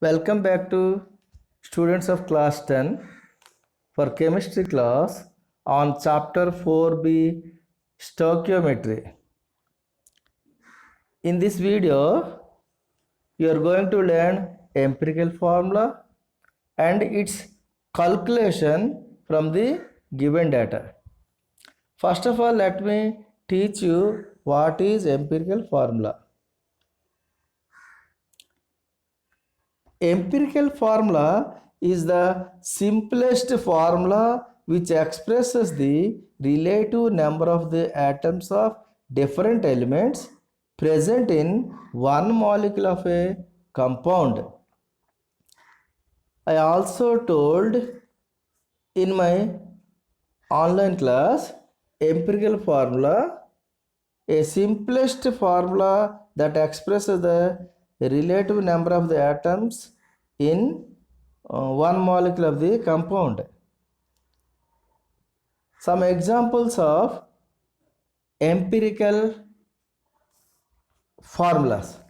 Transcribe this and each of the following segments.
Welcome back to students of class 10 for chemistry class on chapter 4b stoichiometry. In this video, you are going to learn empirical formula and its calculation from the given data. First of all, let me teach you what is empirical formula. Empirical formula is the simplest formula which expresses the relative number of the atoms of different elements present in one molecule of a compound. I also told in my online class empirical formula, a simplest formula that expresses the relative number of the atoms in one molecule of the compound. Some examples of empirical formulas.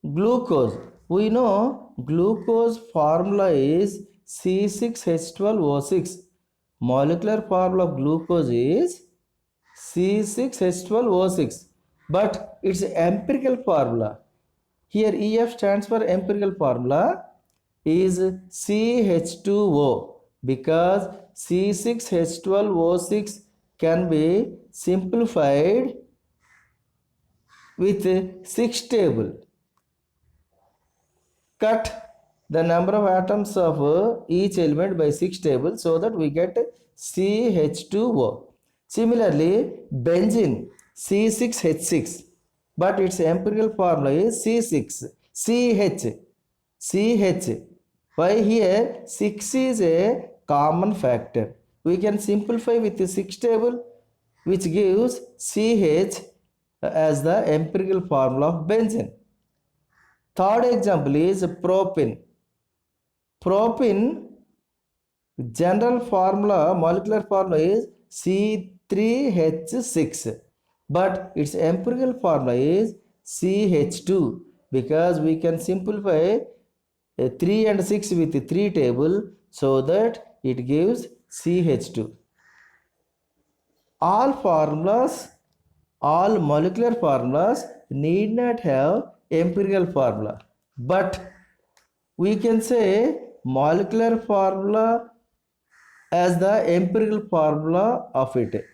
Glucose. We know glucose formula is C6H12O6. Molecular formula of glucose is C6H12O6, but its empirical formula, here EF stands for empirical formula, is CH2O, because C6H12O6 can be simplified with 6 table. Cut the number of atoms of each element by 6 tables so that we get CH2O. Similarly, benzene C6H6, but its empirical formula is C6 CH. Why here 6 is a common factor. We can simplify with the 6 table, which gives CH as the empirical formula of benzene. Third example is propene. Propene general formula, molecular formula is C3H6, but its empirical formula is CH2, because we can simplify 3 and 6 with 3 table so that it gives CH2. All molecular formulas need not have empirical formula, but we can say molecular formula as the empirical formula of it.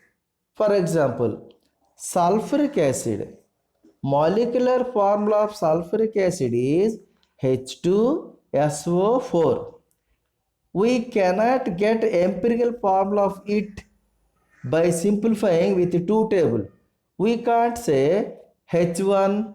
For example, sulfuric acid. Molecular formula of sulfuric acid is H2SO4. We cannot get empirical formula of it by simplifying with 2 table. We can't say H1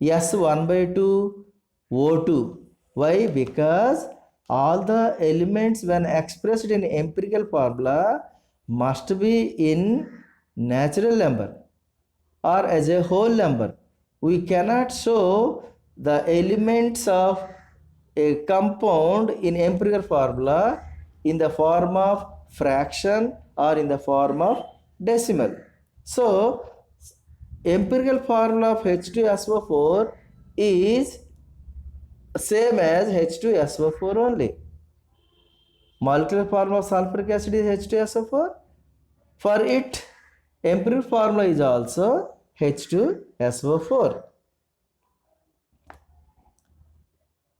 S1 by 2 O2. Why? Because all the elements when expressed in empirical formula must be in natural number or as a whole number. We cannot show the elements of a compound in empirical formula in the form of fraction or in the form of decimal. So, empirical formula of H2SO4 is same as H2SO4 only. Molecular formula of sulfuric acid is H2SO4. For it, empirical formula is also H2SO4.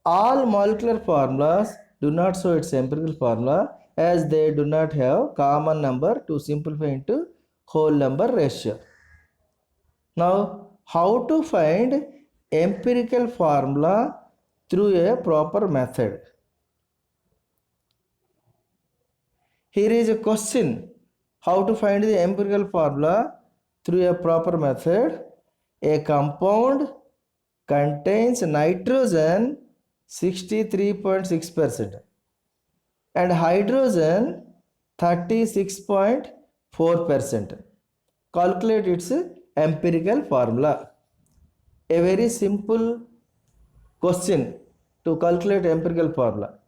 All molecular formulas do not show its empirical formula as they do not have common number to simplify into whole number ratio. Now, how to find empirical formula through a proper method? Here is a question: how to find the empirical formula through a proper method? A compound contains nitrogen 63.6% and hydrogen 36.4%. Calculate its empirical formula. A very simple question to calculate empirical formula.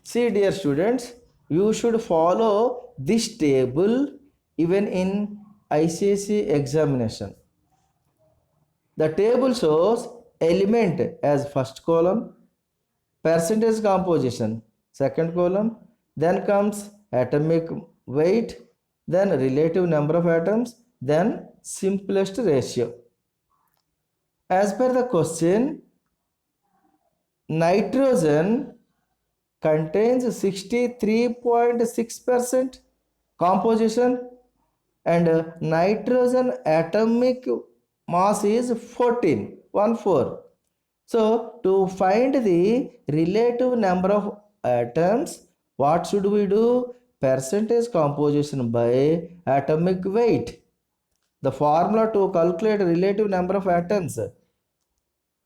See, dear students, you should follow this table even in ICSE examination. The table shows element as first column, percentage composition, second column. Then comes atomic weight, then relative number of atoms, then simplest ratio. As per the question, nitrogen contains 63.6% composition and nitrogen atomic mass is 14, 14. So to find the relative number of atoms, what should we do? Percentage composition by atomic weight. The formula to calculate relative number of atoms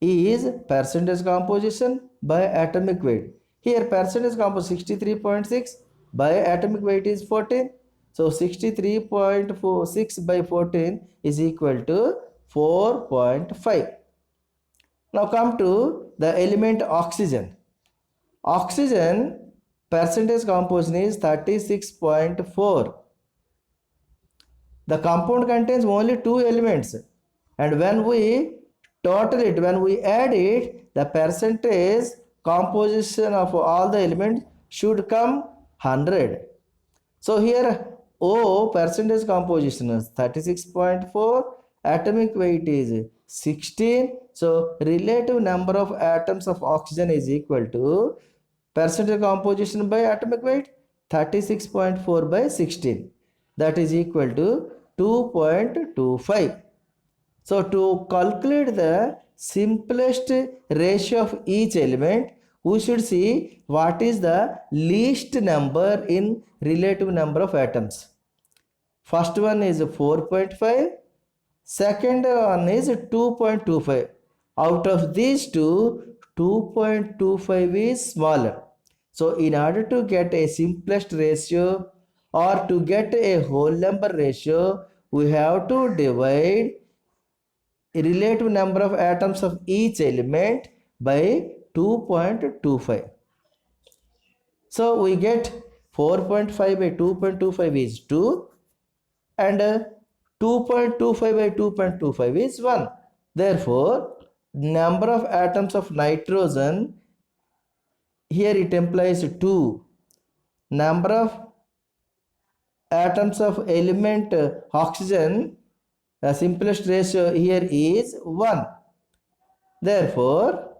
is percentage composition by atomic weight. Here percentage composition 63.6 by atomic weight is 14. So 63.46 by 14 is equal to 4.5. Now come to the element oxygen. Oxygen percentage composition is 36.4. The compound contains only two elements, and when we total it, when we add it, the percentage composition of all the elements should come 100. So here O percentage composition is 36.4, atomic weight is 16. So relative number of atoms of oxygen is equal to percentage composition by atomic weight 36.4 by 16. That is equal to 2.25. So to calculate the simplest ratio of each element, we should see what is the least number in relative number of atoms. First one is 4.5, second one is 2.25. Out of these two, 2.25 is smaller. So in order to get a simplest ratio or to get a whole number ratio, we have to divide relative number of atoms of each element by 2.25. So we get 4.5 by 2.25 is 2 and 2.25 by 2.25 is 1. Therefore, number of atoms of nitrogen, here it implies 2. Number of atoms of element oxygen, the simplest ratio here is 1. Therefore,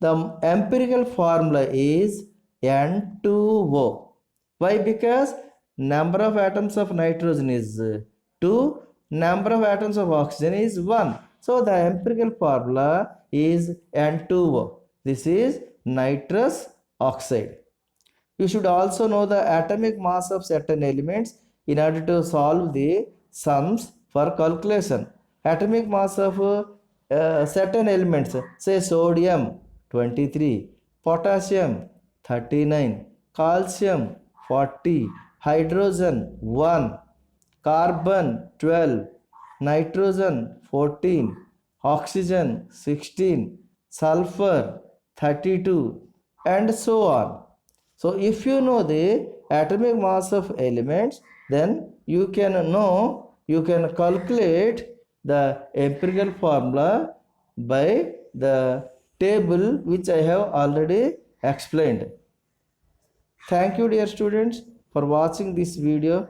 the empirical formula is N2O. Why? Because number of atoms of nitrogen is 2, number of atoms of oxygen is 1. So the empirical formula is N2O. This is nitrous oxide. You should also know the atomic mass of certain elements in order to solve the sums for calculation. Atomic mass of certain elements, say sodium 23, potassium 39, calcium 40, hydrogen 1, carbon 12, nitrogen 14, oxygen 16, sulfur 32, and so on. So if you know the atomic mass of elements, then you can calculate the empirical formula by the table which I have already explained. Thank you, dear students, for watching this video.